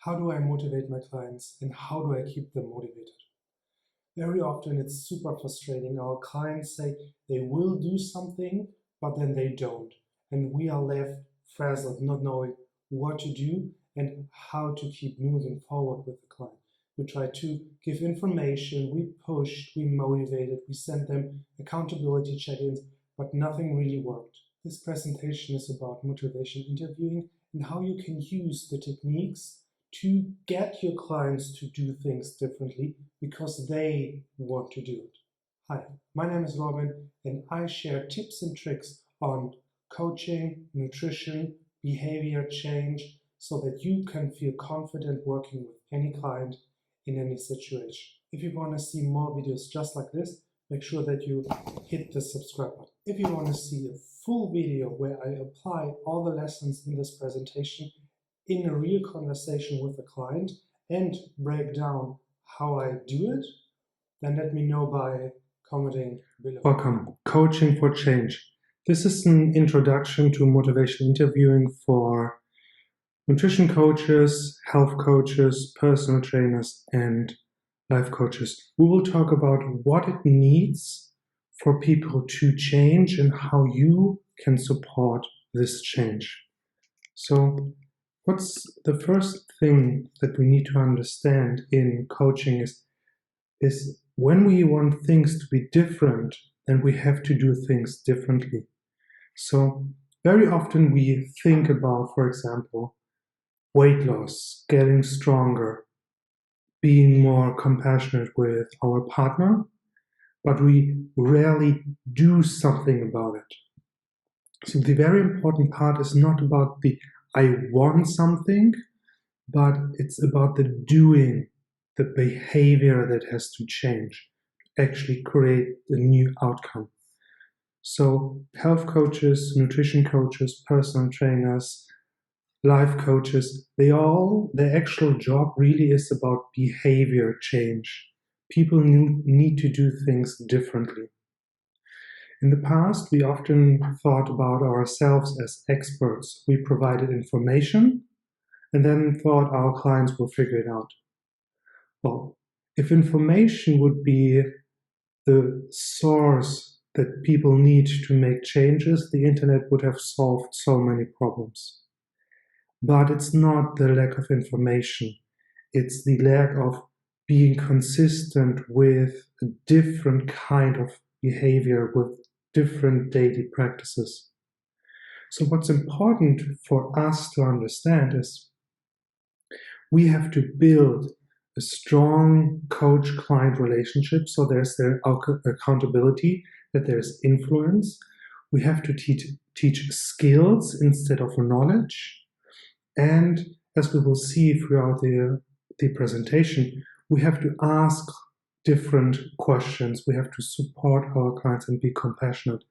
How do I motivate my clients and how do I keep them motivated? Very often it's super frustrating. Our clients say they will do something, but then they don't. And we are left frazzled, not knowing what to do and how to keep moving forward with the client. We try to give information, we push, we motivated, we send them accountability check-ins, but nothing really worked. This presentation is about motivation interviewing and how you can use the techniques to get your clients to do things differently because they want to do it. Hi, my name is Robin and I share tips and tricks on coaching, nutrition, behavior change so that you can feel confident working with any client in any situation. If you want to see more videos just like this, make sure that you hit the subscribe button. If you want to see a full video where I apply all the lessons in this presentation in a real conversation with the client and break down how I do it, then let me know by commenting below. Welcome, Coaching for Change. This is an introduction to motivational interviewing for nutrition coaches, health coaches, personal trainers, and life coaches. We will talk about what it needs for people to change and how you can support this change. So, what's the first thing that we need to understand in coaching is when we want things to be different, then we have to do things differently. So very often we think about, for example, weight loss, getting stronger, being more compassionate with our partner, but we rarely do something about it. So the very important part is not about the I want something, but it's about the doing, the behavior that has to change to actually create the new outcome. So health coaches, nutrition coaches, personal trainers, life coaches, their actual job really is about behavior change. People need to do things differently. In the past, we often thought about ourselves as experts. We provided information and then thought our clients will figure it out. Well, if information would be the source that people need to make changes, the internet would have solved so many problems. But it's not the lack of information. It's the lack of being consistent with a different kind of behavior, with different daily practices. So what's important for us to understand is we have to build a strong coach-client relationship so there's their accountability, that there's influence. We have to teach skills instead of knowledge. And as we will see throughout the presentation, we have to ask different questions. We have to support our clients and be compassionate.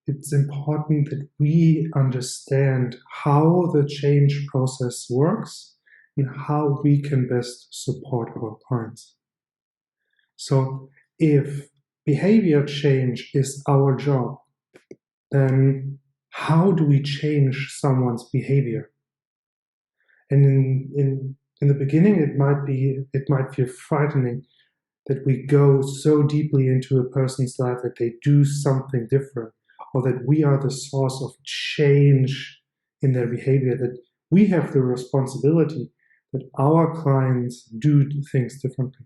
It's important that we understand how the change process works and how we can best support our clients. So if behavior change is our job, then how do we change someone's behavior? And in the beginning, it might feel frightening that we go so deeply into a person's life that they do something different, or that we are the source of change in their behavior, that we have the responsibility that our clients do things differently.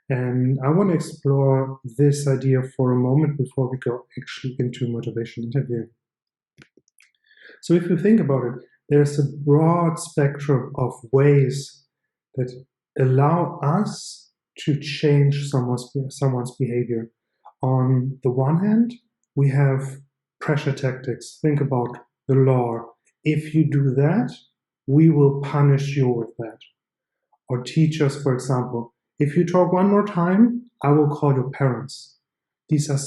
And I want to explore this idea for a moment before we go actually into motivation interviewing. So if you think about it, there's a broad spectrum of ways that allow us to change someone's behavior. On the one hand, we have pressure tactics. Think about the law. If you do that, we will punish you with that. Or teachers, for example, if you talk one more time, I will call your parents. These are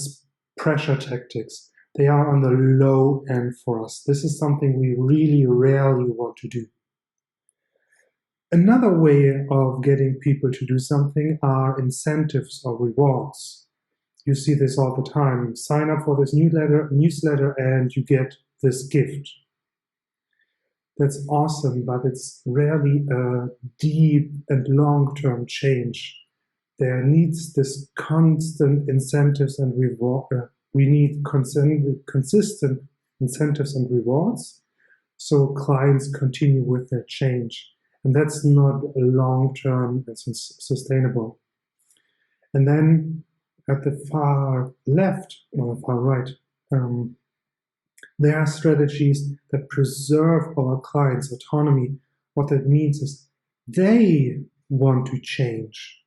pressure tactics. They are on the low end for us. This is something we really rarely want to do. Another way of getting people to do something are incentives or rewards. You see this all the time. Sign up for this newsletter and you get this gift. that's awesome, but it's rarely a deep and long-term change. There needs this constant incentives and reward. We need consistent incentives and rewards, so clients continue with their change, and that's not long-term and sustainable. And then at the far left or far right, there are strategies that preserve our clients' autonomy. What that means is they want to change.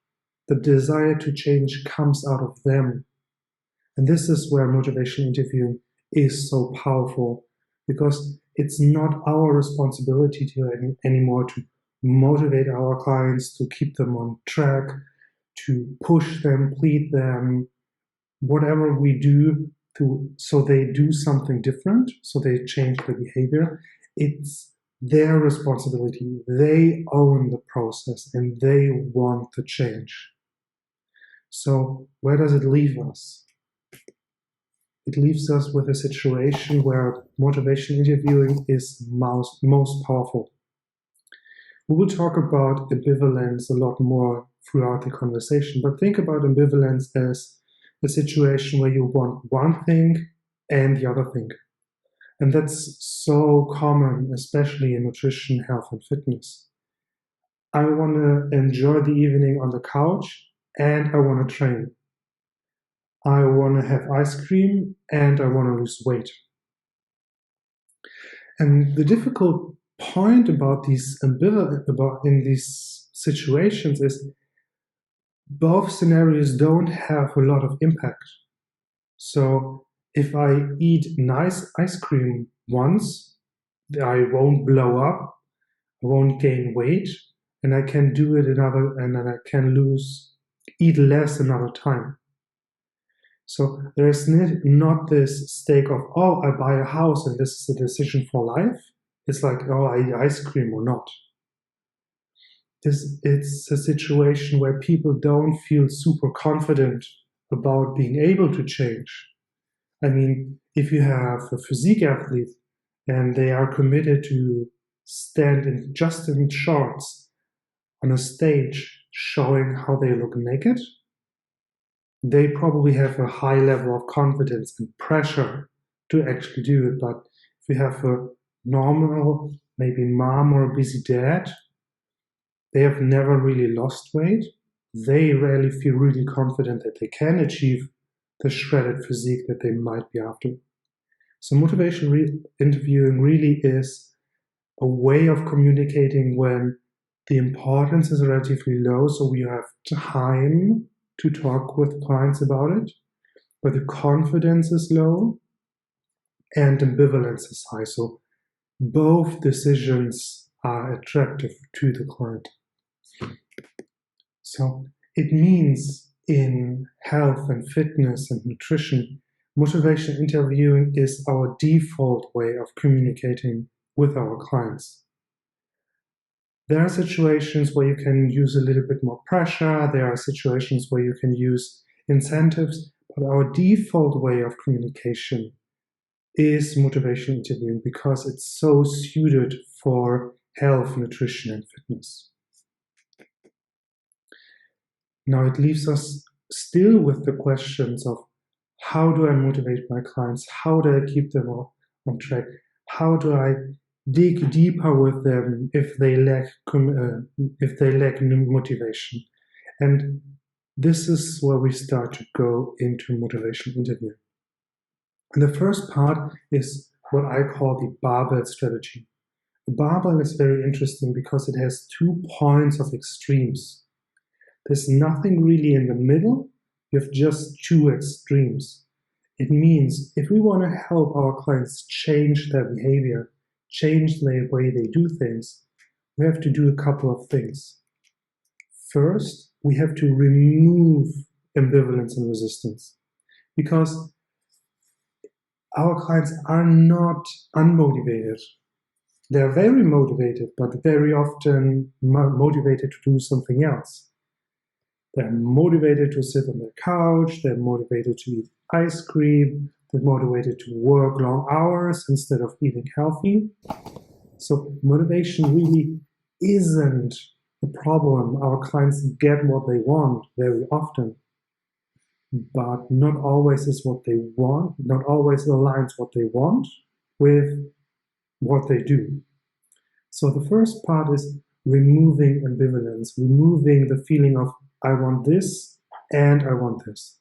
The desire to change comes out of them. And this is where motivational interviewing is so powerful, because it's not our responsibility anymore to motivate our clients, to keep them on track, to push them, plead them, whatever we do so they do something different, so they change their behavior. It's their responsibility. They own the process and they want the change. So where does it leave us? It leaves us with a situation where motivational interviewing is most powerful. We will talk about ambivalence a lot more throughout the conversation, but think about ambivalence as a situation where you want one thing and the other thing. And that's so common, especially in nutrition, health, and fitness. I want to enjoy the evening on the couch and I want to train. I want to have ice cream and I want to lose weight. And the difficult point about in these situations is both scenarios don't have a lot of impact. So if I eat nice ice cream once, I won't blow up, I won't gain weight, and I can do it and then I can eat less another time. So there is not this stake of, oh, I buy a house and this is a decision for life. It's like, oh, I eat ice cream or not. It's a situation where people don't feel super confident about being able to change. I mean, if you have a physique athlete and they are committed to stand just in shorts on a stage showing how they look naked, they probably have a high level of confidence and pressure to actually do it. But if you have a normal, maybe mom or a busy dad, they have never really lost weight, they rarely feel really confident that they can achieve the shredded physique that they might be after. So motivation interviewing really is a way of communicating when the importance is relatively low, so we have time to talk with clients about it, but the confidence is low and ambivalence is high. So both decisions are attractive to the client. So it means in health and fitness and nutrition, motivation interviewing is our default way of communicating with our clients. There are situations where you can use a little bit more pressure. There are situations where you can use incentives, but our default way of communication is motivation interviewing because it's so suited for health, nutrition, and fitness. Now it leaves us still with the questions of how do I motivate my clients? How do I keep them on track? How do I dig deeper with them if they lack motivation? And this is where we start to go into motivation interviewing. And the first part is what I call the barbell strategy. The barbell is very interesting because it has 2 points of extremes. There's nothing really in the middle, you have just 2 extremes. It means if we want to help our clients change their behavior, change the way they do things, we have to do a couple of things. First, we have to remove ambivalence and resistance, because our clients are not unmotivated. They're very motivated, but very often motivated to do something else. They're motivated to sit on their couch, they're motivated to eat ice cream, they're motivated to work long hours instead of eating healthy. So motivation really isn't the problem. Our clients get what they want very often, but not always is what they want, not always aligns what they want with what they do. So the first part is removing ambivalence, removing the feeling of I want this and I want this.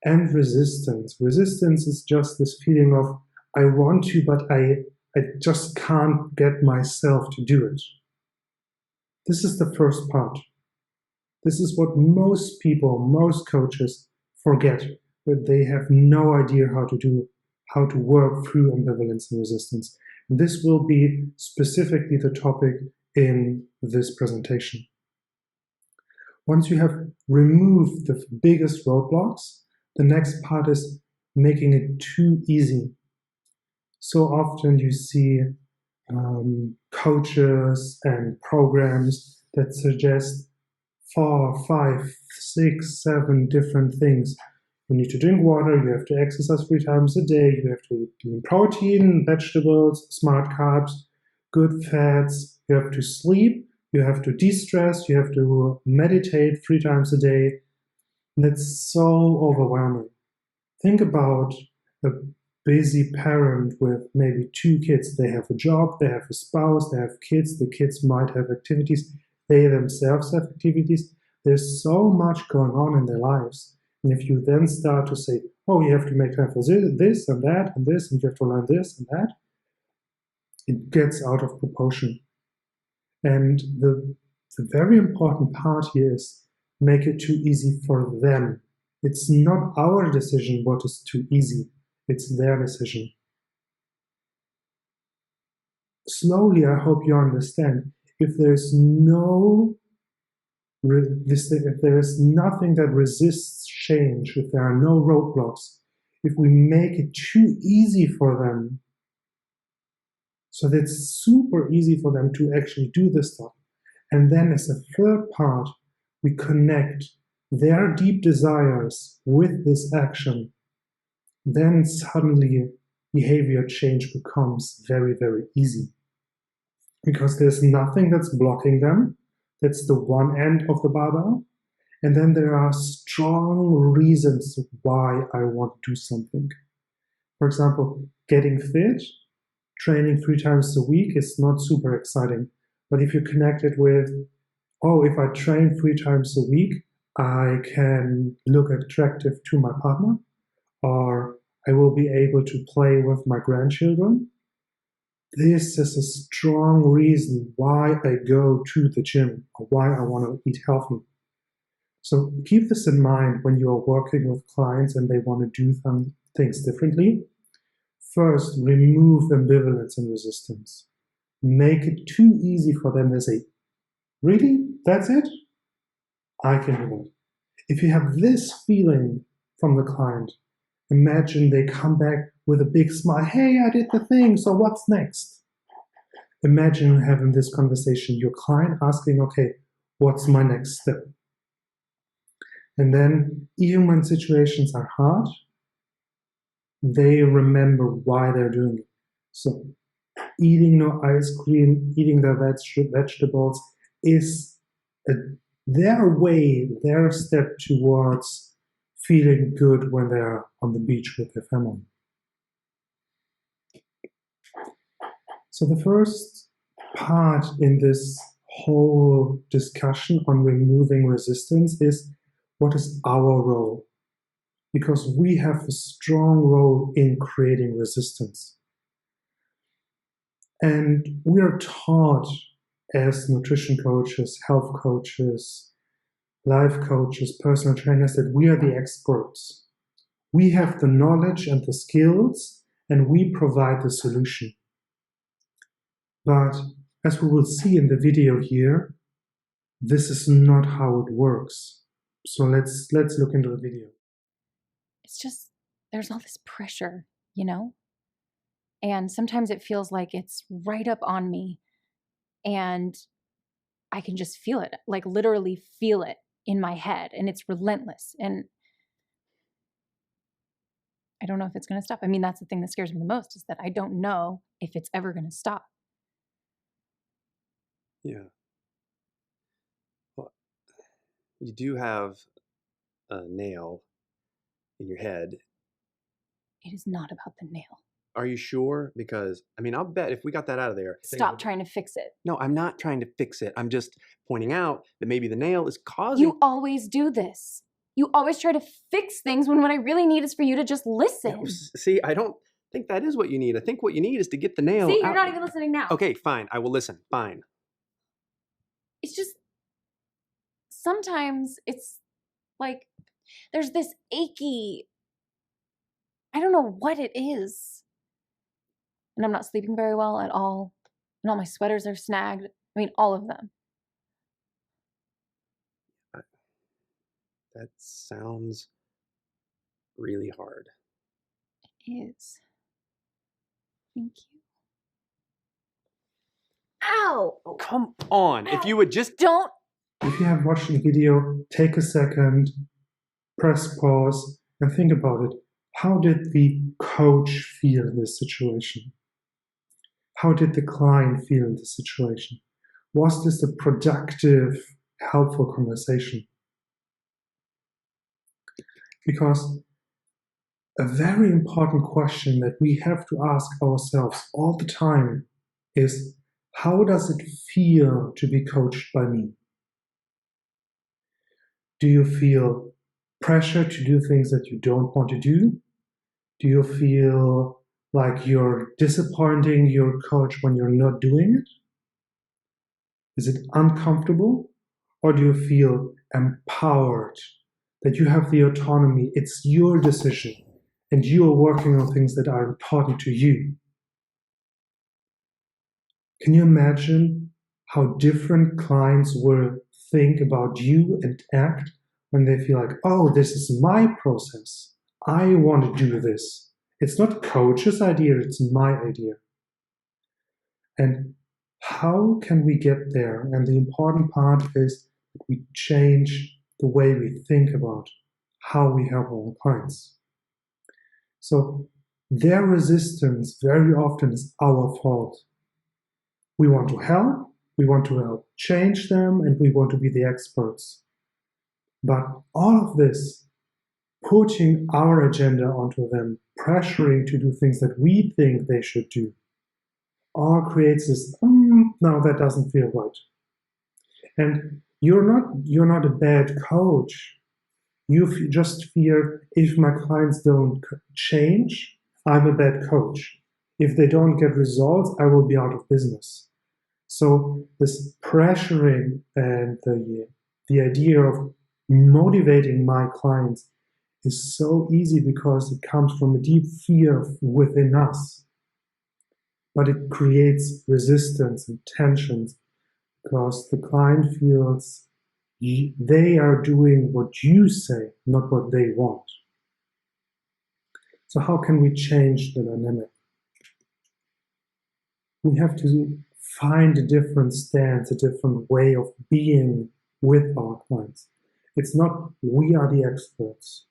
And resistance. Resistance is just this feeling of I want to, but I just can't get myself to do it. This is the first part. This is what most people, most coaches forget, that they have no idea how to work through ambivalence and resistance. And this will be specifically the topic in this presentation. Once you have removed the biggest roadblocks, the next part is making it too easy. So often you see coaches and programs that suggest 4, 5, 6, 7 different things. You need to drink water, you have to exercise 3 times a day, you have to eat protein, vegetables, smart carbs, good fats, you have to sleep, you have to de-stress, you have to meditate 3 times a day. And that's so overwhelming. Think about a busy parent with maybe 2 kids. They have a job, they have a spouse, they have kids, the kids might have activities, they themselves have activities. There's so much going on in their lives. And if you then start to say, oh, you have to make time for this and that and this, and you have to learn this and that, it gets out of proportion. And the very important part here is make it too easy for them. It's not our decision what is too easy. It's their decision. Slowly, I hope you understand, if there is nothing that resists change, if there are no roadblocks, if we make it too easy for them, so that it's super easy for them to actually do this stuff, and then as a third part, we connect their deep desires with this action, then suddenly behavior change becomes very, very easy. Because there's nothing that's blocking them. That's the one end of the barbell. And then there are strong reasons why I want to do something. For example, getting fit, training 3 times a week is not super exciting. But if you connect it with, oh, if I train 3 times a week, I can look attractive to my partner, or I will be able to play with my grandchildren. This is a strong reason why I go to the gym or why I want to eat healthy. So keep this in mind when you are working with clients and they want to do things differently. First, remove ambivalence and resistance. Make it too easy for them to say, really? That's it? I can do that. If you have this feeling from the client, imagine they come back with a big smile. Hey, I did the thing, so what's next? Imagine having this conversation, your client asking, okay, what's my next step? And then, even when situations are hard, they remember why they're doing it. So, eating no ice cream, eating their vegetables is their way, their step towards feeling good when they're on the beach with their family. So the first part in this whole discussion on removing resistance is, what is our role? Because we have a strong role in creating resistance. And we are taught as nutrition coaches, health coaches, life coaches, personal trainers, that we are the experts. We have the knowledge and the skills, and we provide the solution. But as we will see in the video here, this is not how it works. So let's look into the video. It's just, there's all this pressure, you know? And sometimes it feels like it's right up on me and I can just feel it, like literally feel it in my head, and it's relentless. And I don't know if it's going to stop. I mean, that's the thing that scares me the most, is that I don't know if it's ever going to stop. Yeah. Well, you do have a nail in your head. It is not about the nail. Are you sure? Because, I mean, I'll bet if we got that out of there. Stop trying to fix it. No, I'm not trying to fix it. I'm just pointing out that maybe the nail is causing. You always do this. You always try to fix things when what I really need is for you to just listen. No, see, I don't think that is what you need. I think what you need is to get the nail See, out. you're not even listening now. Okay, fine. I will listen. Fine. It's just, sometimes it's like there's this achy, I don't know what it is. And I'm not sleeping very well at all. And all my sweaters are snagged. I mean, all of them. That sounds really hard. It is. Thank you. Ow! Oh, come on. Ow. If you would just. Don't. If you have watched the video, take a second, press pause, and think about it. How did the coach feel in this situation? How did the client feel in this situation? Was this a productive, helpful conversation? Because a very important question that we have to ask ourselves all the time is, how does it feel to be coached by me? Do you feel pressure to do things that you don't want to do? Do you feel like you're disappointing your coach when you're not doing it? Is it uncomfortable? Or do you feel empowered, that you have the autonomy, it's your decision, and you are working on things that are important to you? Can you imagine how different clients will think about you and act when they feel like, oh, this is my process. I want to do this. It's not coach's idea, it's my idea. And how can we get there? And the important part is that we change the way we think about how we help our clients. So their resistance very often is our fault. We want to help change them, and we want to be the experts. But all of this, putting our agenda onto them, pressuring to do things that we think they should do, all creates this, no, that doesn't feel right. And you're not a bad coach. You just fear, if my clients don't change, I'm a bad coach. If they don't get results, I will be out of business. So this pressuring and the idea of motivating my clients is so easy because it comes from a deep fear within us. But it creates resistance and tensions because the client feels they are doing what you say, not what they want. So how can we change the dynamic? We have to find a different stance, a different way of being with our clients. It's not we are the experts.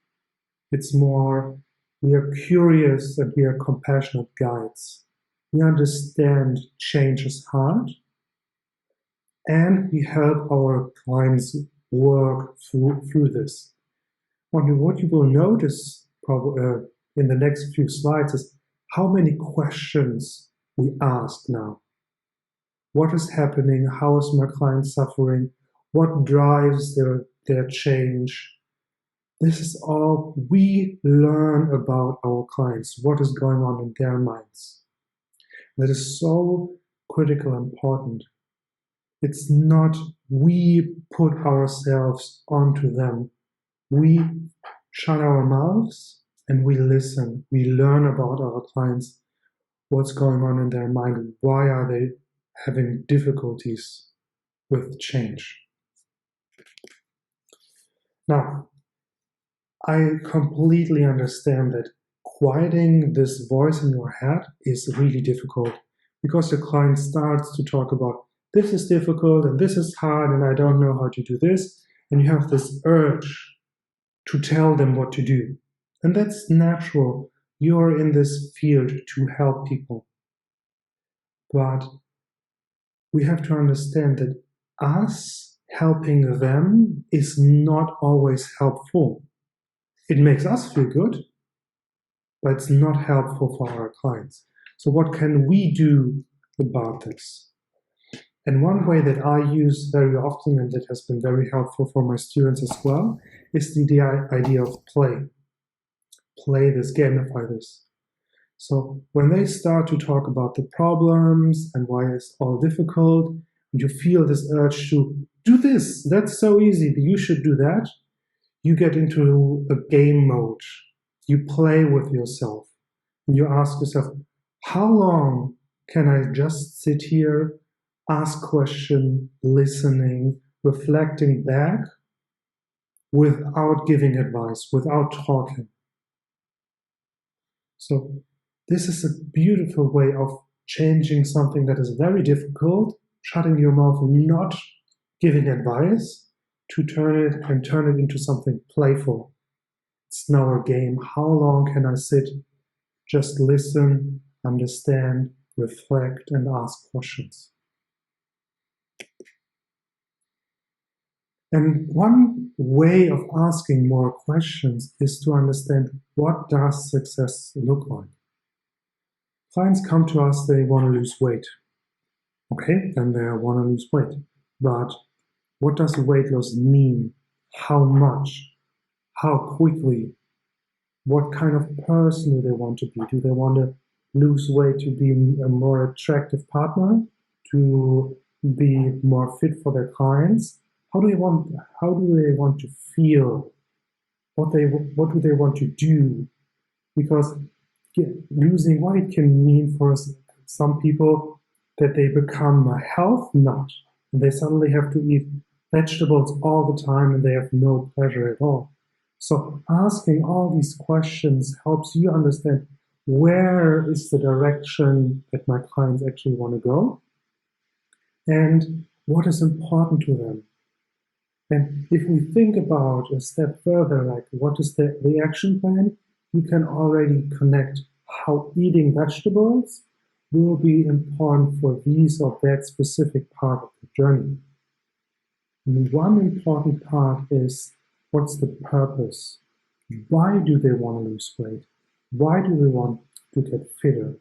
It's more we are curious and we are compassionate guides. We understand change is hard, and we help our clients work through this. What you will notice probably in the next few slides is how many questions we ask now. What is happening? How is my client suffering? What drives their change? This is all we learn about our clients, what is going on in their minds. That is so critical and important. It's not we put ourselves onto them. We shut our mouths and we listen. We learn about our clients, what's going on in their mind, why are they having difficulties with change. Now, I completely understand that quieting this voice in your head is really difficult because the client starts to talk about this is difficult and this is hard and I don't know how to do this, and you have this urge to tell them what to do. And that's natural. You're in this field to help people. But we have to understand that us helping them is not always helpful. It makes us feel good, but it's not helpful for our clients. So what can we do about this? And one way that I use very often, and that has been very helpful for my students as well, is the idea of play. Play this, gamify this. So when they start to talk about the problems and why it's all difficult, and you feel this urge to do this, that's so easy, you should do that, you get into a game mode. You play with yourself. And you ask yourself, how long can I just sit here, ask questions, listening, reflecting back, without giving advice, without talking? So this is a beautiful way of changing something that is very difficult, shutting your mouth and not giving advice, to turn it into something playful. It's now a game. How long can I sit, just listen, understand, reflect, and ask questions? And one way of asking more questions is to understand, what does success look like? Clients come to us, they want to lose weight. Okay, then they want to lose weight. But what does weight loss mean? How much? How quickly? What kind of person do they want to be? Do they want to lose weight to be a more attractive partner? To be more fit for their clients? How do they want to feel? What do they want to do? Because losing weight can mean for some people that they become a health nut and they suddenly have to eat vegetables all the time and they have no pleasure at all. So asking all these questions helps you understand, where is the direction that my clients actually want to go and what is important to them. And if we think about a step further, like what is the action plan, you can already connect how eating vegetables will be important for these or that specific part of the journey. And one important part is, what's the purpose? Why do they want to lose weight? Why do they want to get fitter?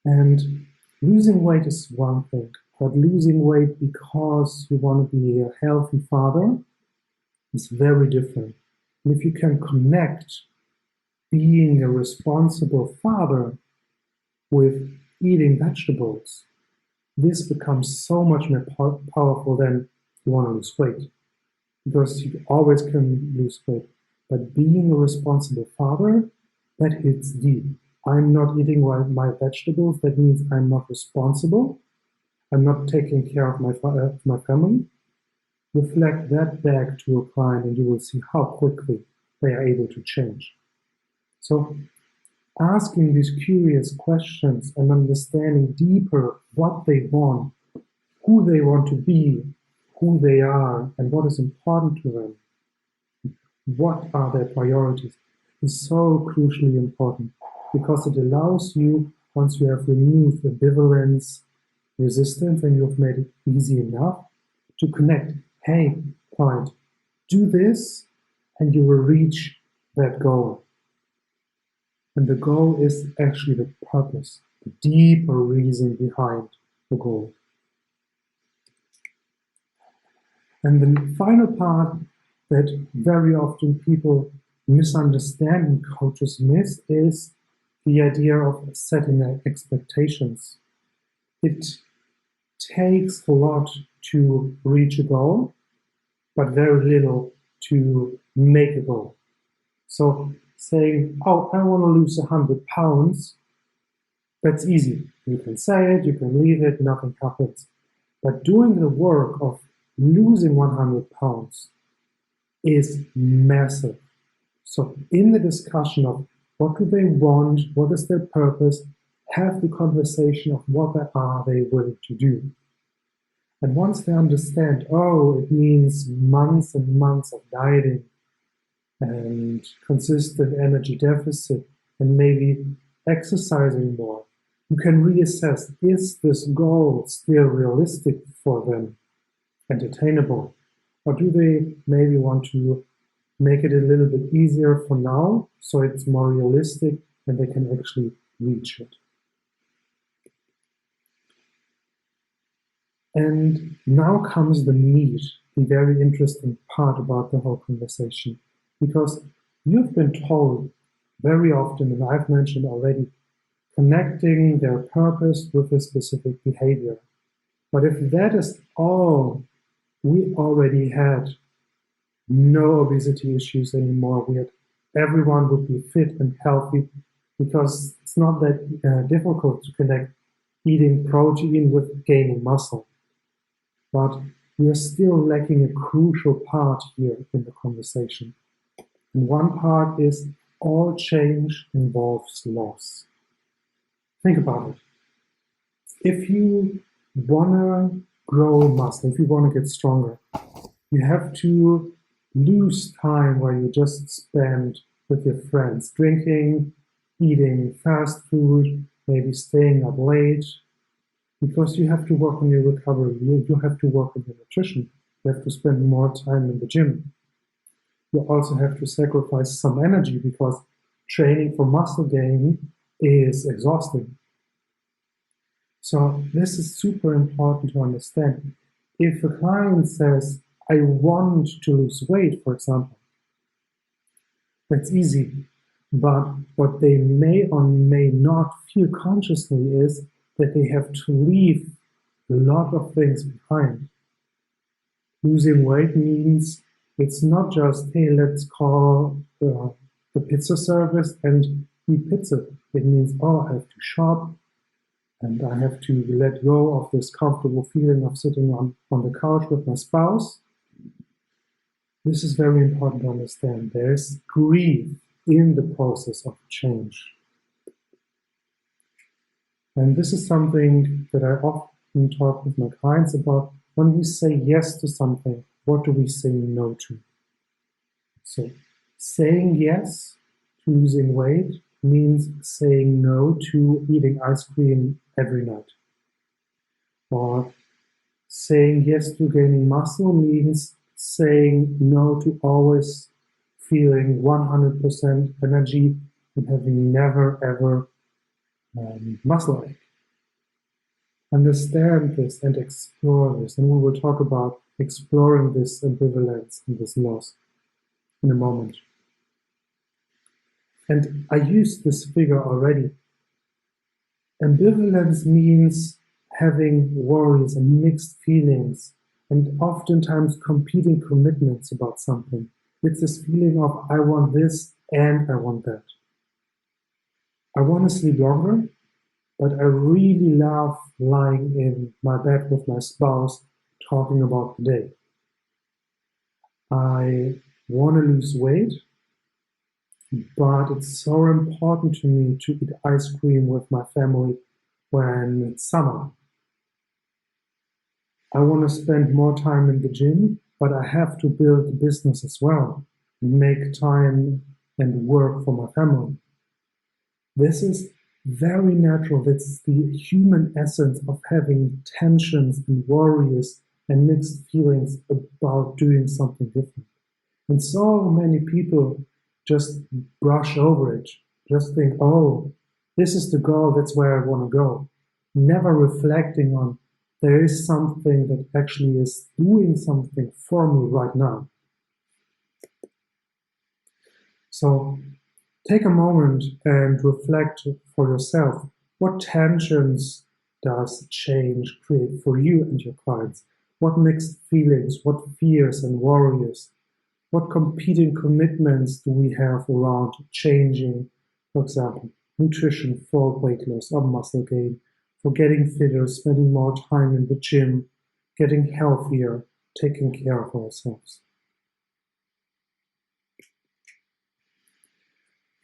And losing weight is one thing, but losing weight because you want to be a healthy father is very different. And if you can connect being a responsible father with eating vegetables, this becomes so much more powerful than you want to lose weight. Because you always can lose weight. But being a responsible father, that hits deep. I'm not eating my vegetables, that means I'm not responsible. I'm not taking care of my family. Reflect that back to a client and you will see how quickly they are able to change. So asking these curious questions and understanding deeper what they want, who they want to be, who they are, and what is important to them, what are their priorities, is so crucially important, because it allows you, once you have removed ambivalence, resistance, and you have made it easy enough to connect. Hey, client, do this, and you will reach that goal. And the goal is actually the purpose, the deeper reason behind the goal. And the final part that very often people misunderstand and coaches miss is the idea of setting expectations. It takes a lot to reach a goal, but very little to make a goal. So saying, oh, I want to lose 100 pounds, that's easy. You can say it, you can leave it, nothing happens. But doing the work of losing 100 pounds is massive. So in the discussion of what do they want, what is their purpose, have the conversation of what are they willing to do. And once they understand, oh, it means months and months of dieting and consistent energy deficit and maybe exercising more, You can reassess, is this goal still realistic for them and attainable? Or do they maybe want to make it a little bit easier for now so it's more realistic and they can actually reach it? And now comes the meat, the very interesting part about the whole conversation, because you've been told very often, and I've mentioned already, connecting their purpose with a specific behavior. But if that is all we already had, no obesity issues anymore, everyone would be fit and healthy, because it's not that difficult to connect eating protein with gaining muscle. But we are still lacking a crucial part here in the conversation. And one part is all change involves loss. Think about it. If you want to grow muscle, if you want to get stronger, you have to lose time where you just spend with your friends, drinking, eating fast food, maybe staying up late, because you have to work on your recovery, you have to work on your nutrition, you have to spend more time in the gym. You also have to sacrifice some energy because training for muscle gain is exhausting. So this is super important to understand. If a client says, I want to lose weight, for example, that's easy. But what they may or may not feel consciously is that they have to leave a lot of things behind. Losing weight means it's not just, hey, let's call the pizza service and eat pizza. It means, oh, I have to shop and I have to let go of this comfortable feeling of sitting on the couch with my spouse. This is very important to understand. There's grief in the process of change. And this is something that I often talk with my clients about. When we say yes to something, what do we say no to? So saying yes to losing weight means saying no to eating ice cream every night. Or saying yes to gaining muscle means saying no to always feeling 100% energy and having never ever muscle ache. Understand this and explore this, and we will talk about exploring this ambivalence and this loss in a moment. And I used this figure already. Ambivalence means having worries and mixed feelings and oftentimes competing commitments about something. It's this feeling of I want this and I want that. I want to sleep longer, but I really love lying in my bed with my spouse talking about the day. I want to lose weight, but it's so important to me to eat ice cream with my family when it's summer. I want to spend more time in the gym, but I have to build a business as well, make time and work for my family. This is very natural. That's the human essence of having tensions and worries and mixed feelings about doing something different. And so many people just brush over it, just think, oh, this is the goal, that's where I want to go. Never reflecting on there is something that actually is doing something for me right now. So take a moment and reflect for yourself. What tensions does change create for you and your clients? What mixed feelings, what fears and worries? What competing commitments do we have around changing, for example, nutrition for weight loss or muscle gain, for getting fitter, spending more time in the gym, getting healthier, taking care of ourselves?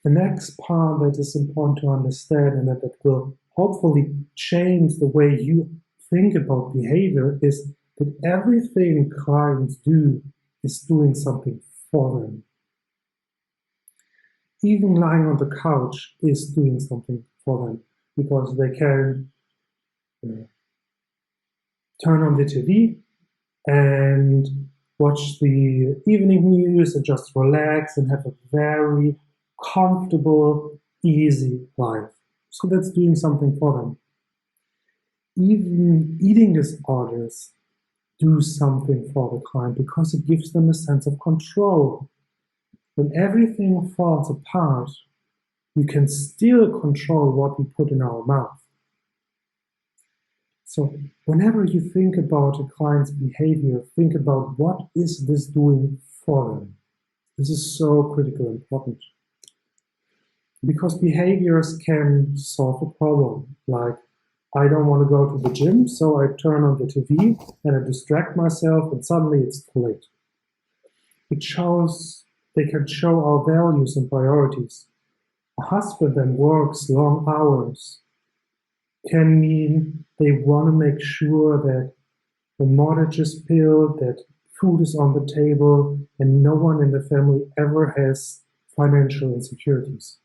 The next part that is important to understand and that will hopefully change the way you think about behavior is that everything clients do is doing something for them. Even lying on the couch is doing something for them. because they can turn on the TV and watch the evening news and just relax and have a very comfortable, easy life. So that's doing something for them. Even eating disorders do something for the client because it gives them a sense of control. When everything falls apart, we can still control what we put in our mouth. So whenever you think about a client's behavior, think about what is this doing for them. This is so critical and important. Because behaviors can solve a problem, like I don't want to go to the gym, so I turn on the TV and I distract myself and suddenly it's too late. They can show our values and priorities. A husband that works long hours can mean they want to make sure that the mortgage is paid, that food is on the table, and no one in the family ever has financial insecurities.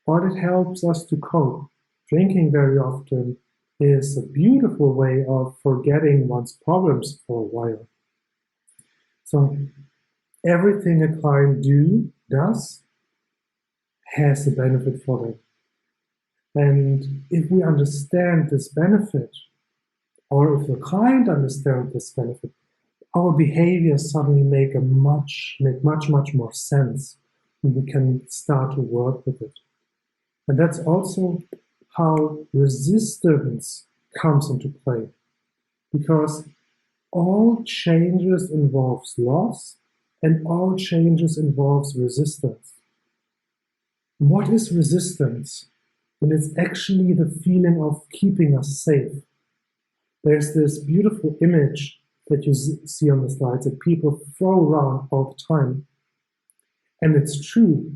Or it helps us to cope. Drinking very often is a beautiful way of forgetting one's problems for a while. So everything a client does has a benefit for them. And if we understand this benefit, or if the client understands this benefit, our behaviors suddenly make much more sense, and we can start to work with it. And that's also how resistance comes into play, because all changes involves loss, and all changes involves resistance. What is resistance? And it's actually the feeling of keeping us safe. There's this beautiful image that you see on the slides that people throw around all the time. And it's true,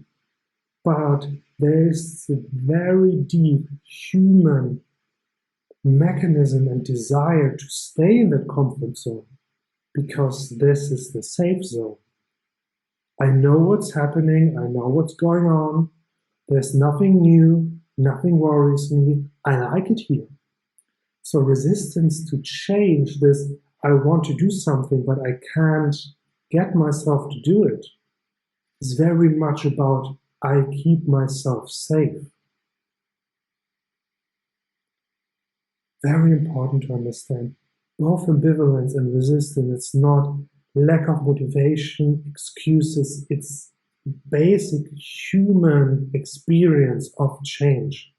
but there's a very deep human mechanism and desire to stay in that comfort zone, because this is the safe zone. I know what's happening, I know what's going on, there's nothing new, nothing worries me, I like it here. So resistance to change this, I want to do something, but I can't get myself to do it, is very much about I keep myself safe. Very important to understand. Both ambivalence and resistance, it's not lack of motivation, excuses, it's basic human experience of change.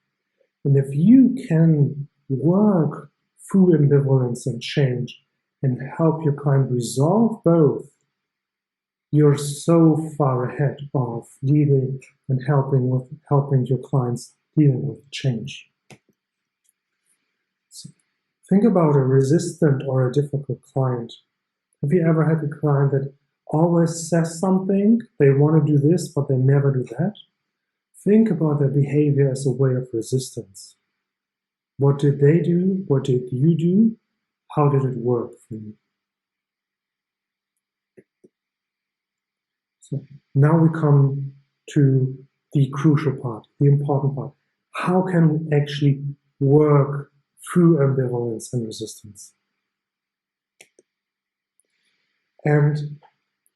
And if you can work through ambivalence and change and help your client resolve both, you're so far ahead of dealing and helping your clients dealing with change. So think about a resistant or a difficult client. Have you ever had a client that always says something, they want to do this, but they never do that? Think about their behavior as a way of resistance. What did they do? What did you do? How did it work for you? So now we come to the crucial part, the important part. How can we actually work through ambivalence and resistance? And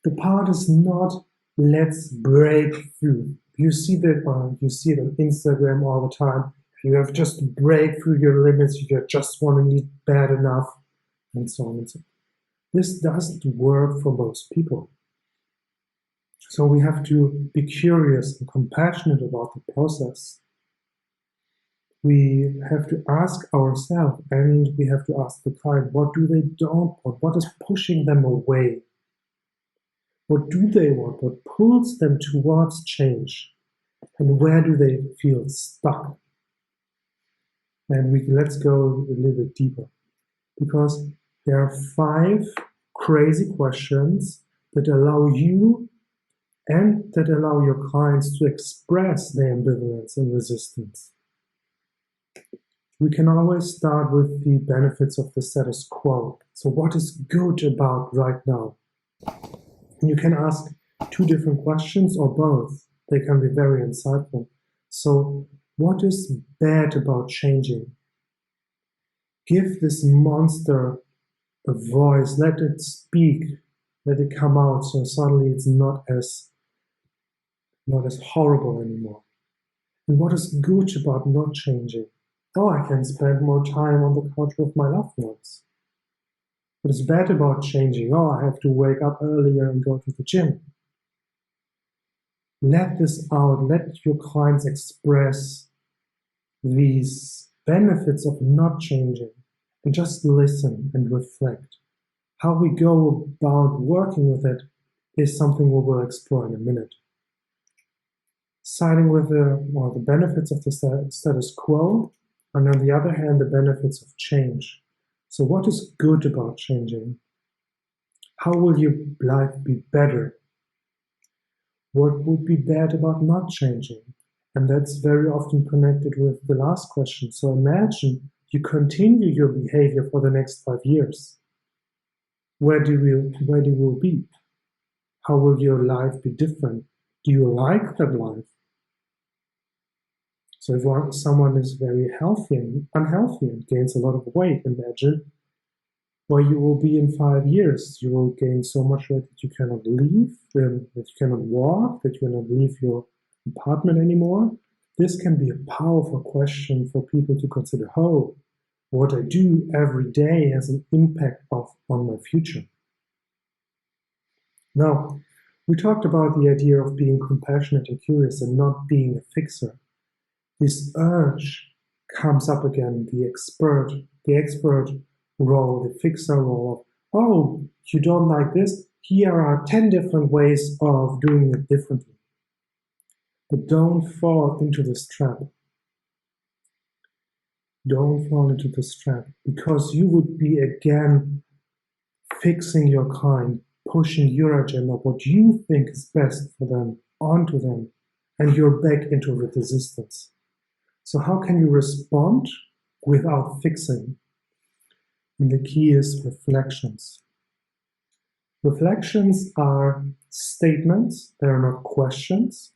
the part is not let's break through. You see it on Instagram all the time. You have just to break through your limits. You just want to eat bad enough, and so on and so on. This doesn't work for most people. So we have to be curious and compassionate about the process. We have to ask ourselves, and we have to ask the client, what do they don't want? What is pushing them away? What do they want? What pulls them towards change? And where do they feel stuck? And let's go a little bit deeper, because there are 5 crazy questions that allow you and that allow your clients to express their ambivalence and resistance. We can always start with the benefits of the status quo. So what is good about right now? And you can ask 2 different questions or both. They can be very insightful. So What is bad about changing? Give this monster a voice, let it speak, let it come out, so suddenly it's not as horrible anymore. And what is good about not changing? Oh, I can spend more time on the couch with my loved ones. What is bad about changing? Oh, I have to wake up earlier and go to the gym. Let this out. Let your clients express these benefits of not changing and just listen and reflect. How we go about working with it is something we will explore in a minute. Siding with the benefits of the status quo, and on the other hand, the benefits of change. So what is good about changing? How will your life be better? What would be bad about not changing? And that's very often connected with the last question. So imagine you continue your behavior for the next 5 years. Where do you be? How will your life be different? Do you like that life? So if someone is very healthy and unhealthy and gains a lot of weight, imagine where you will be in 5 years. You will gain so much weight that you cannot leave, that you cannot walk, that you cannot leave your apartment anymore. This can be a powerful question for people to consider. Oh, what I do every day has an impact on my future. Now, we talked about the idea of being compassionate and curious and not being a fixer. This urge comes up again, the expert role, the fixer role of, oh, you don't like this? Here are 10 different ways of doing it differently. But don't fall into this trap. Don't fall into this trap, because you would be again fixing your client, pushing your agenda, what you think is best for them, onto them, and you're back into resistance. So how can you respond without fixing? And the key is reflections. Reflections are statements, they are not questions,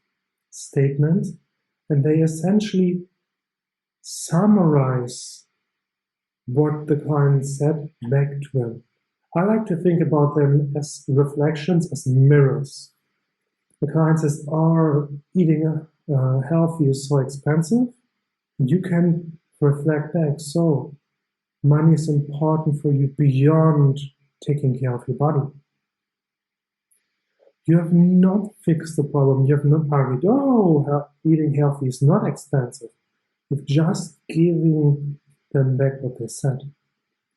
statements, and they essentially summarize what the client said back to them. I like to think about them as reflections, as mirrors. The client says, oh, eating healthy is so expensive. You can reflect back. So money is important for you beyond taking care of your body. You have not fixed the problem. You have not argued, oh, eating healthy is not expensive. You've just given them back what they said.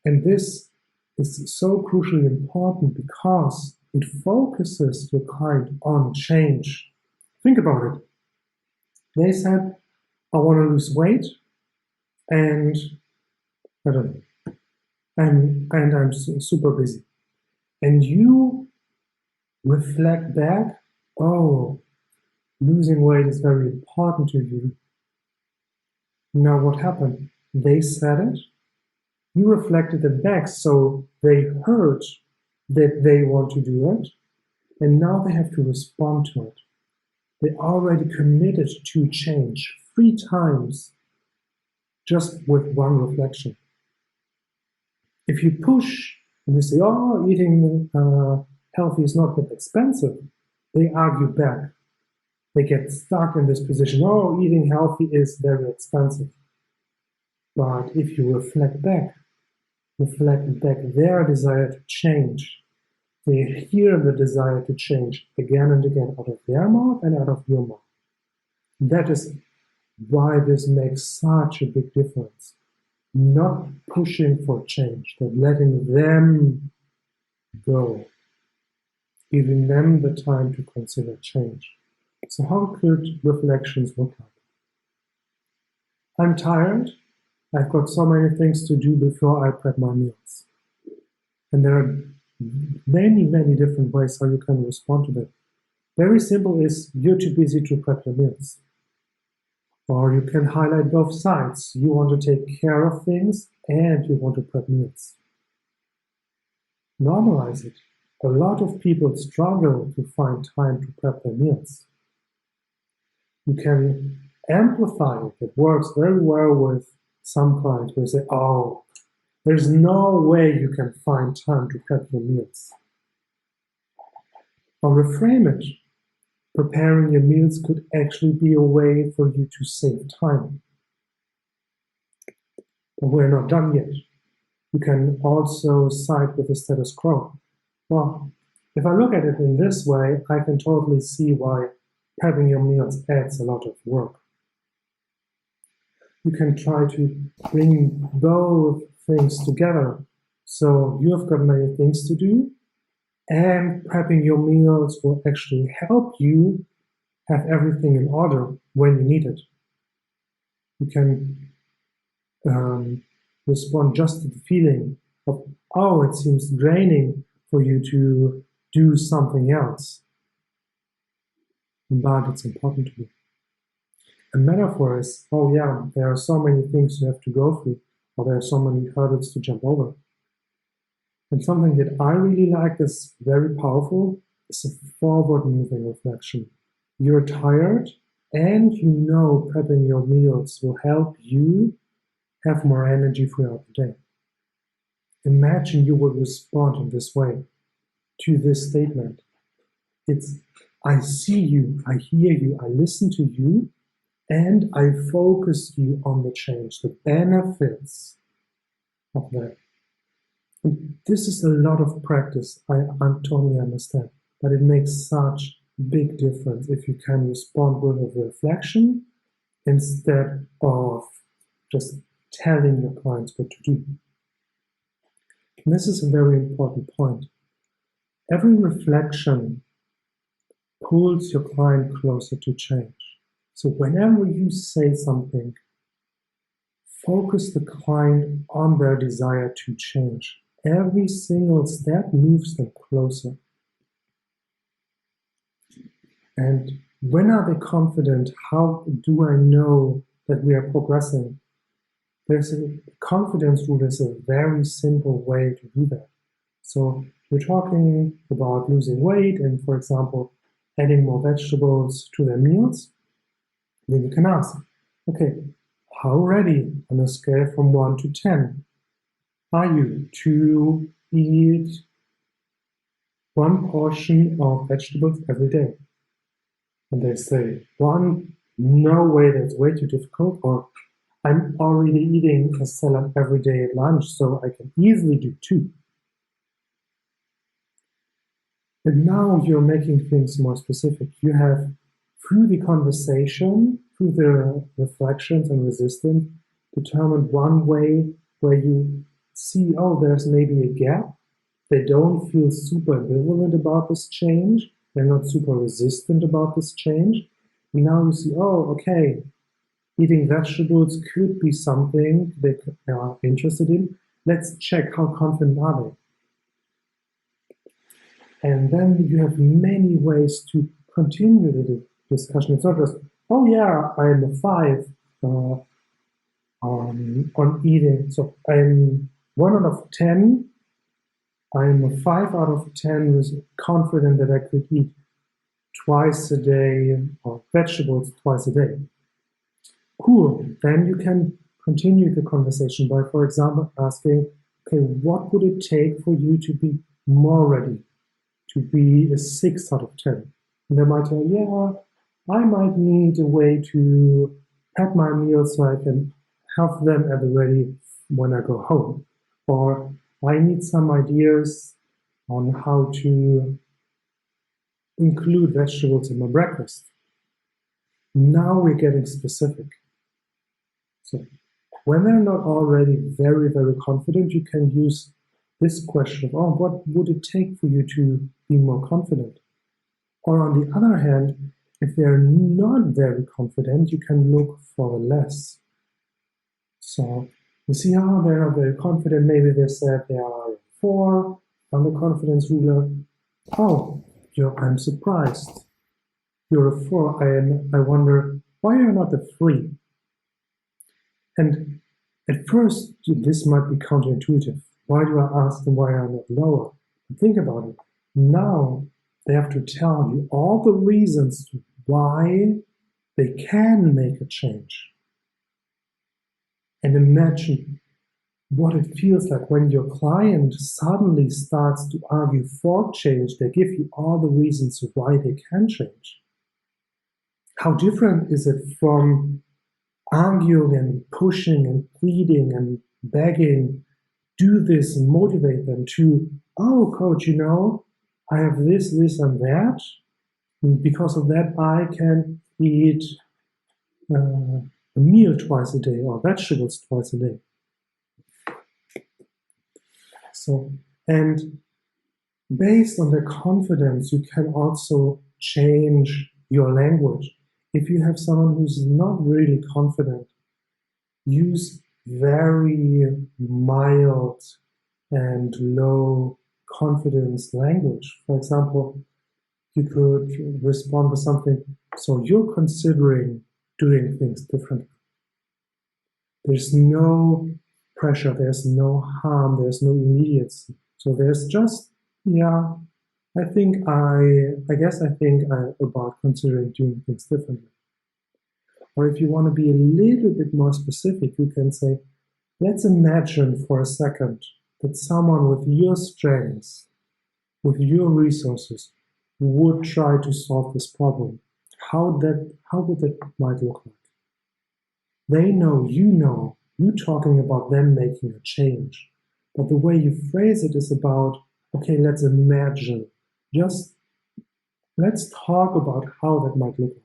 And this is so crucially important because it focuses your client on change. Think about it. They said, I want to lose weight, and I don't know, and I'm super busy. And you reflect back, oh, losing weight is very important to you. Now what happened? They said it, you reflected it back, so they heard that they want to do it, and now they have to respond to it. They already committed to change 3 times just with one reflection. If you push and you say, oh, eating healthy is not that expensive, they argue back. They get stuck in this position, oh, eating healthy is very expensive. But if you reflect back their desire to change, they hear the desire to change again and again out of their mouth and out of your mouth. That is why this makes such a big difference. Not pushing for change, but letting them go, giving them the time to consider change. So how could reflections look like? I'm tired. I've got so many things to do before I prep my meals. And there are many, many different ways how you can respond to that. Very simple is, you're too busy to prep your meals. Or you can highlight both sides. You want to take care of things and you want to prep meals. Normalize it. A lot of people struggle to find time to prep their meals. You can amplify it. It works very well with some clients where they say, oh, there's no way you can find time to prep your meals. Or reframe it. Preparing your meals could actually be a way for you to save time. But we're not done yet. You can also side with the status quo. Well, if I look at it in this way, I can totally see why prepping your meals adds a lot of work. You can try to bring both things together. So you've got many things to do, and prepping your meals will actually help you have everything in order when you need it. You can respond just to the feeling of, oh, it seems draining for you to do something else. But it's important to you. A metaphor is, oh yeah, there are so many things you have to go through, or there are so many hurdles to jump over. And something that I really like that's very powerful is a forward-moving reflection. You're tired, and you know prepping your meals will help you have more energy throughout the day. Imagine you would respond in this way to this statement. It's, I see you, I hear you, I listen to you, and I focus you on the change, the benefits of that. And this is a lot of practice, I totally understand, but it makes such a big difference if you can respond with a reflection instead of just telling your clients what to do. And this is a very important point. Every reflection pulls your client closer to change. So whenever you say something, focus the client on their desire to change. Every single step moves them closer. And when are they confident? How do I know that we are progressing? There's a confidence rule. There's a very simple way to do that. So we're talking about losing weight and, for example, adding more vegetables to their meals. Then you can ask, okay, how ready on a scale from 1 to 10 are you to eat one portion of vegetables every day? And they say, 1, no way, that's way too difficult, or I'm already eating a salad every day at lunch, so I can easily do 2. And now you're making things more specific. You have, through the conversation, through the reflections and resistance, determined one way where you see, oh, there's maybe a gap. They don't feel super ambivalent about this change. They're not super resistant about this change. And now you see, oh, okay, eating vegetables could be something they are interested in. Let's check how confident are they. And then you have many ways to continue the discussion. It's not just, oh yeah, I'm a 5 on eating. So I'm 1 out of 10. I'm a 5 out of 10 who's confident that I could eat twice a day or vegetables twice a day. Cool. Then you can continue the conversation by, for example, asking, okay, what would it take for you to be more ready, to be a 6 out of 10? And they might tell, yeah, I might need a way to prep my meals so I can have them at the ready when I go home. Or I need some ideas on how to include vegetables in my breakfast. Now we're getting specific. So when they're not already very, very confident, you can use this question of, oh, what would it take for you to be more confident? Or on the other hand, if they're not very confident, you can look for less. So you see how they are very confident. Maybe they said they are 4 on the confidence ruler. Oh, I'm surprised. You're a 4. I wonder why you're not a 3. And at first, this might be counterintuitive. Why do I ask them why I'm not lower? But think about it. Now they have to tell you all the reasons why they can make a change. And imagine what it feels like when your client suddenly starts to argue for change. They give you all the reasons why they can change. How different is it from arguing and pushing and pleading and begging, do this and motivate them, to, oh, coach, I have this, and that. And because of that, I can eat a meal twice a day or vegetables twice a day. So, and based on the confidence, you can also change your language. If you have someone who's not really confident, use very mild and low confidence language. For example, you could respond with something, so you're considering doing things differently. There's no pressure, there's no harm, there's no immediacy. So there's just, yeah, I think about considering doing things differently. Or if you want to be a little bit more specific, you can say, let's imagine for a second that someone with your strengths, with your resources, would try to solve this problem. How would that might look like? They know, you talking about them making a change. But the way you phrase it is about, okay, let's imagine. Just let's talk about how that might look like.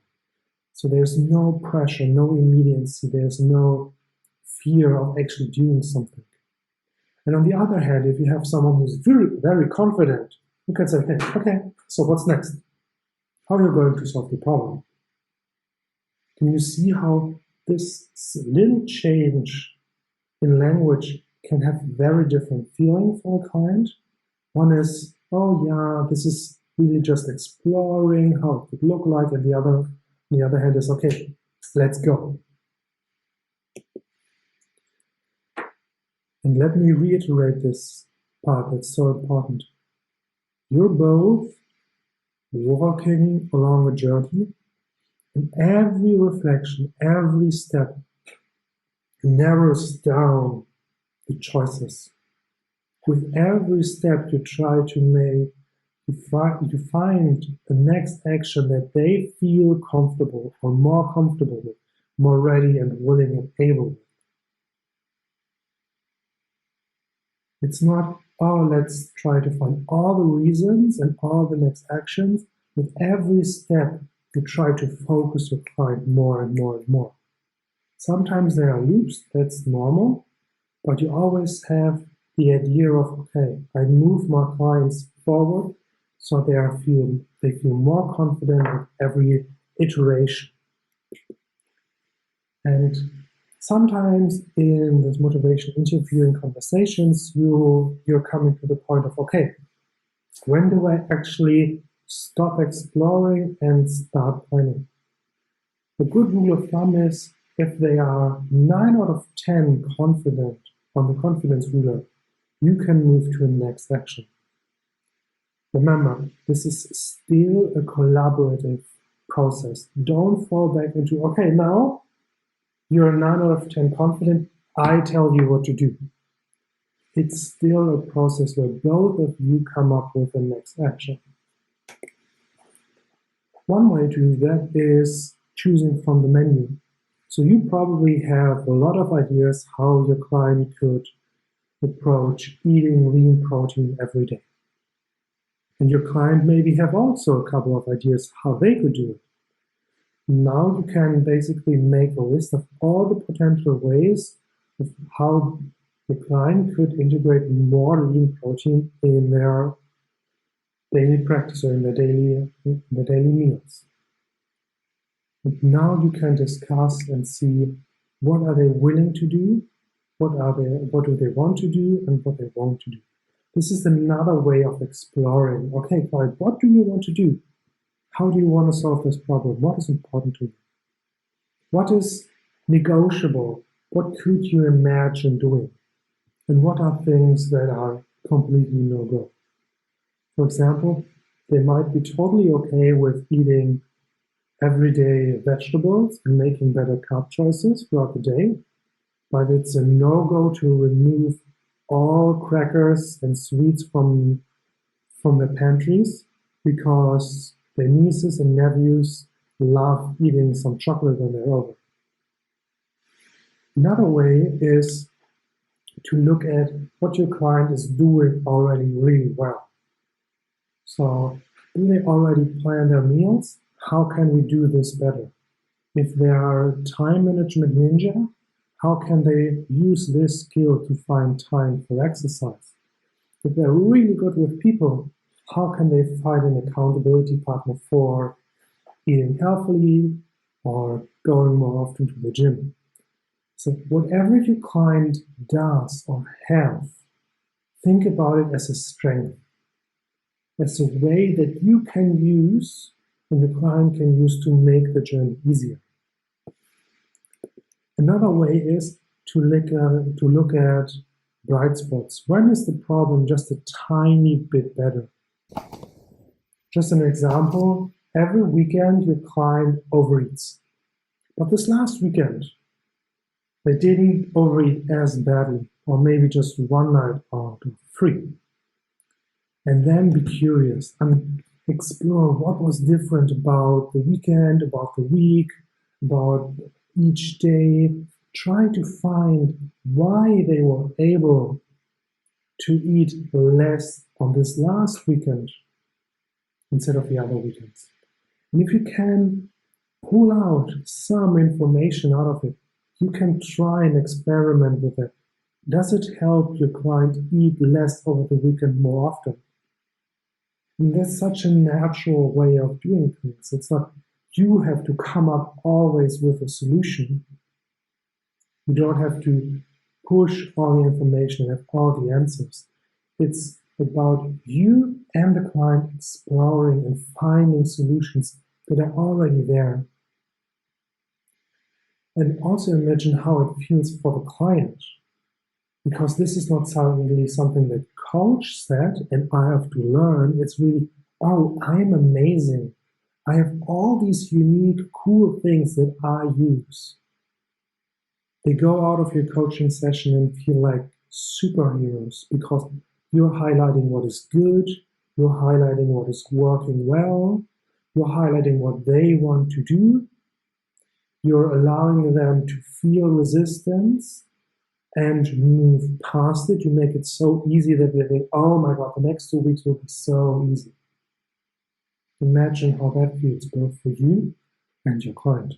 So there's no pressure, no immediacy, there's no fear of actually doing something. And on the other hand, if you have someone who's very, very confident, you can say, okay, so what's next? How are you going to solve the problem? Can you see how this little change in language can have very different feeling for a client? One is, oh yeah, this is really just exploring how it could look like, and the other hand is, okay, let's go. And let me reiterate this part that's so important. You're both walking along a journey, and every reflection, every step narrows down the choices. With every step you try to make, you find the next action that they feel comfortable or more comfortable with, more ready and willing and able with. It's not, oh, let's try to find all the reasons and all the next actions. With every step, you try to focus your client more and more and more. Sometimes there are loops, that's normal, but you always have the idea of, okay, I move my clients forward so they feel more confident with every iteration. And sometimes in this motivational interviewing conversations, you're coming to the point of, okay, when do I actually stop exploring and start planning? The good rule of thumb is if they are 9 out of 10 confident on the confidence ruler, you can move to the next action. Remember, this is still a collaborative process. Don't fall back into, okay, now you're 9 out of 10 confident, I tell you what to do. It's still a process where both of you come up with the next action. One way to do that is choosing from the menu. So you probably have a lot of ideas how your client could approach eating lean protein every day. And your client maybe have also a couple of ideas how they could do it. Now you can basically make a list of all the potential ways of how the client could integrate more lean protein in their daily practice or in their daily meals. And now you can discuss and see what are they willing to do, what do they want to do, and what they want to do. This is another way of exploring. Okay, client, what do you want to do? How do you want to solve this problem? What is important to you? What is negotiable? What could you imagine doing? And what are things that are completely no-go? For example, they might be totally okay with eating everyday vegetables and making better carb choices throughout the day, but it's a no-go to remove all crackers and sweets from their pantries because their nieces and nephews love eating some chocolate when they're over. Another way is to look at what your client is doing already really well. So, do they already plan their meals? How can we do this better? If they are a time management ninja, how can they use this skill to find time for exercise? If they're really good with people, how can they find an accountability partner for eating healthily or going more often to the gym? So whatever your client does or have, think about it as a strength, as a way that you can use and your client can use to make the journey easier. Another way is to look at bright spots. When is the problem just a tiny bit better? Just an example, every weekend your client overeats. But this last weekend, they didn't overeat as badly, or maybe just one night out of 3. And then be curious and explore what was different about the weekend, about the week, about each day. Try to find why they were able to eat less on this last weekend instead of the other weekends. And if you can pull out some information out of it, you can try and experiment with it. Does it help your client eat less over the weekend more often? And that's such a natural way of doing things. It's not you have to come up always with a solution. You don't have to push all the information and have all the answers. It's about you and the client exploring and finding solutions that are already there. And also imagine how it feels for the client. Because this is not suddenly something that coach said and I have to learn. It's really, oh, I'm amazing. I have all these unique, cool things that I use. They go out of your coaching session and feel like superheroes because you're highlighting what is good, you're highlighting what is working well, you're highlighting what they want to do, you're allowing them to feel resistance and move past it. You make it so easy that they think, oh my God, the next 2 weeks will be so easy. Imagine how that feels both for you and your client.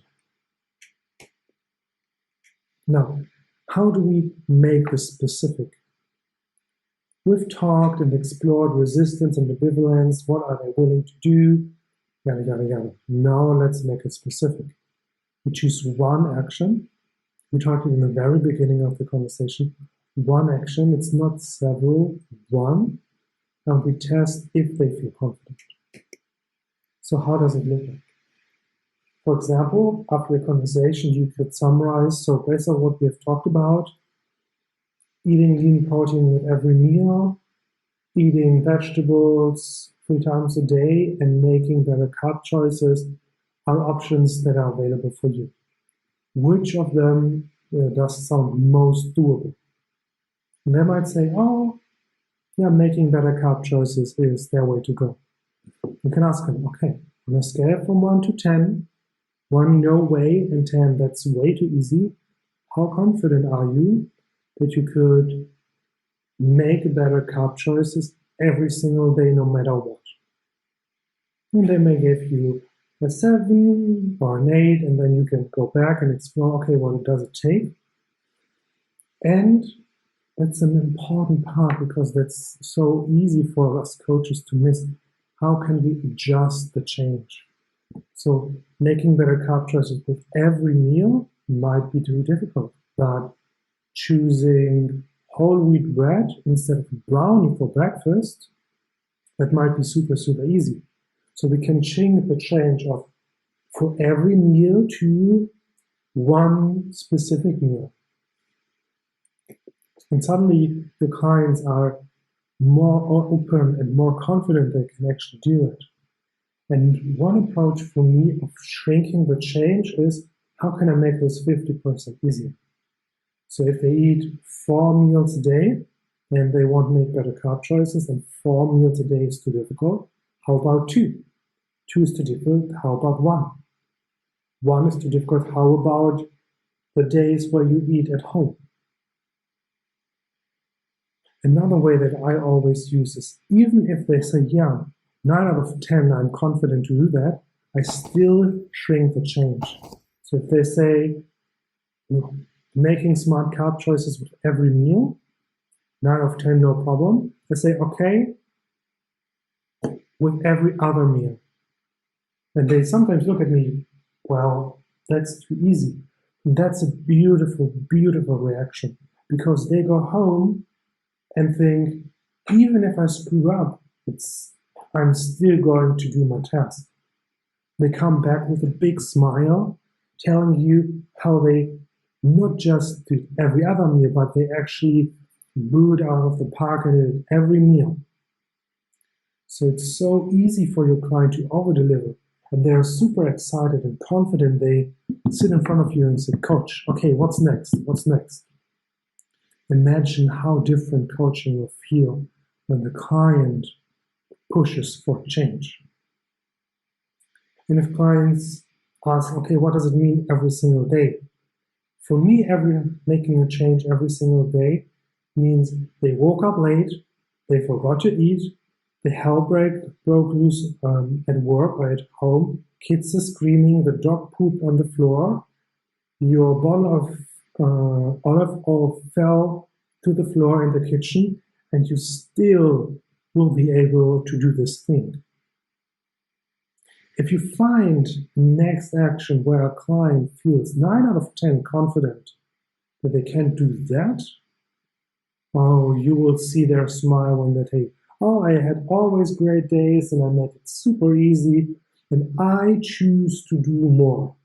Now, how do we make this specific? We've talked and explored resistance and ambivalence. What are they willing to do? Yada, yada, yada. Now let's make it specific. We choose one action. We talked in the very beginning of the conversation. One action, it's not several, one. And we test if they feel confident. So how does it look like? For example, after a conversation, you could summarize, so based on what we have talked about, eating lean protein with every meal, eating vegetables 3 times a day, and making better carb choices are options that are available for you. Which of them does sound most doable? And they might say, oh, yeah, making better carb choices is their way to go. You can ask them, okay, on a scale from 1 to 10, 1 no way, and 10 that's way too easy, how confident are you that you could make better carb choices every single day no matter what? And they may give you a 7 or an 8, and then you can go back and explore, okay, what does it take? And that's an important part because that's so easy for us coaches to miss. How can we adjust the change? So making better carb choices with every meal might be too difficult, but choosing whole wheat bread instead of brownie for breakfast, that might be super, super easy. So we can change the change of for every meal to one specific meal. And suddenly the clients are more open and more confident they can actually do it. And one approach for me of shrinking the change is, how can I make this 50% easier? So if they eat 4 meals a day and they want to make better carb choices and 4 meals a day is too difficult, how about 2? 2 is too difficult, how about 1? 1 is too difficult, how about the days where you eat at home? Another way that I always use is, even if they say, yeah, 9 out of 10, I'm confident to do that, I still shrink the change. So if they say, making smart carb choices with every meal, 9 out of 10, no problem. I say, okay, with every other meal. And they sometimes look at me, well, that's too easy. And that's a beautiful, beautiful reaction, because they go home and think, even if I screw up, I'm still going to do my task. They come back with a big smile, telling you how they not just do every other meal, but they actually blew it out of the park and did every meal. So it's so easy for your client to over-deliver, and they're super excited and confident. They sit in front of you and say, coach, okay, what's next? What's next? Imagine how different coaching will feel when the client pushes for change. And if clients ask, okay, what does it mean every single day? For me, making a change every single day means they woke up late, they forgot to eat, the hell broke loose at work or at home, kids are screaming, the dog pooped on the floor, your bottle of olive oil fell to the floor in the kitchen, and you still will be able to do this thing. If you find next action where a client feels 9 out of 10 confident that they can do that, oh, you will see their smile when they say, oh, I had always great days and I made it super easy and I choose to do more,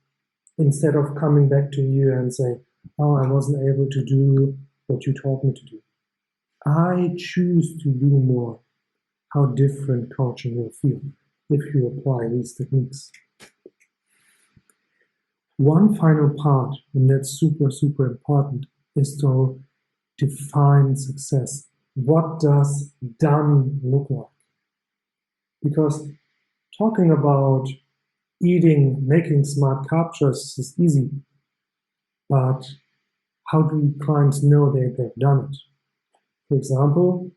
instead of coming back to you and saying, oh, I wasn't able to do what you told me to do. I choose to do more. How different coaching will feel if you apply these techniques. One final part, and that's super, super important, is to define success. What does done look like? Because talking about eating, making smart carb choices is easy, but how do clients know that they've done it? For example,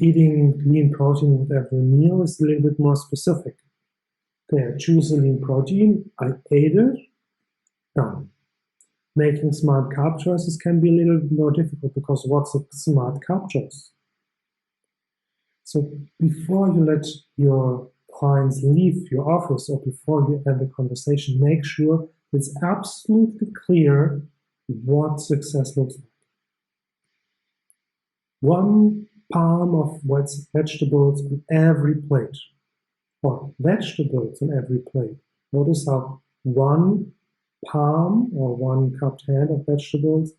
eating lean protein with every meal is a little bit more specific. Okay, I choose a lean protein, I ate it, done. Making smart carb choices can be a little bit more difficult, because what's a smart carb choice? So before you let your clients leave your office or before you end the conversation, make sure it's absolutely clear what success looks like. 1 palm of vegetables on every plate, or vegetables on every plate. Notice how 1 palm or 1 cupped hand of vegetables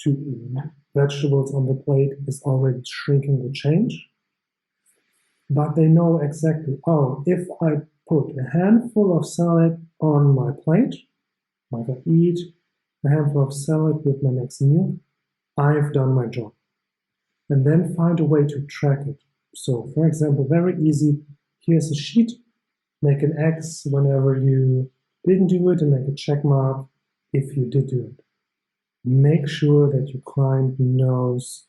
to vegetables on the plate is already shrinking the change. But they know exactly, oh, if I put a handful of salad on my plate, if I eat a handful of salad with my next meal, I've done my job. And then find a way to track it. So, for example, very easy, here's a sheet, make an X whenever you didn't do it and make a check mark if you did do it. Make sure that your client knows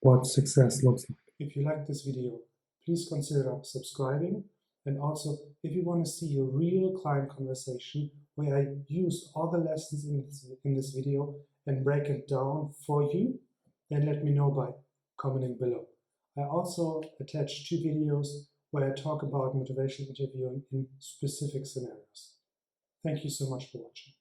what success looks like. If you like this video, please consider subscribing. And also, if you want to see a real client conversation where I use all the lessons in this video and break it down for you, then let me know by commenting below. I also attach 2 videos where I talk about motivational interviewing in specific scenarios. Thank you so much for watching.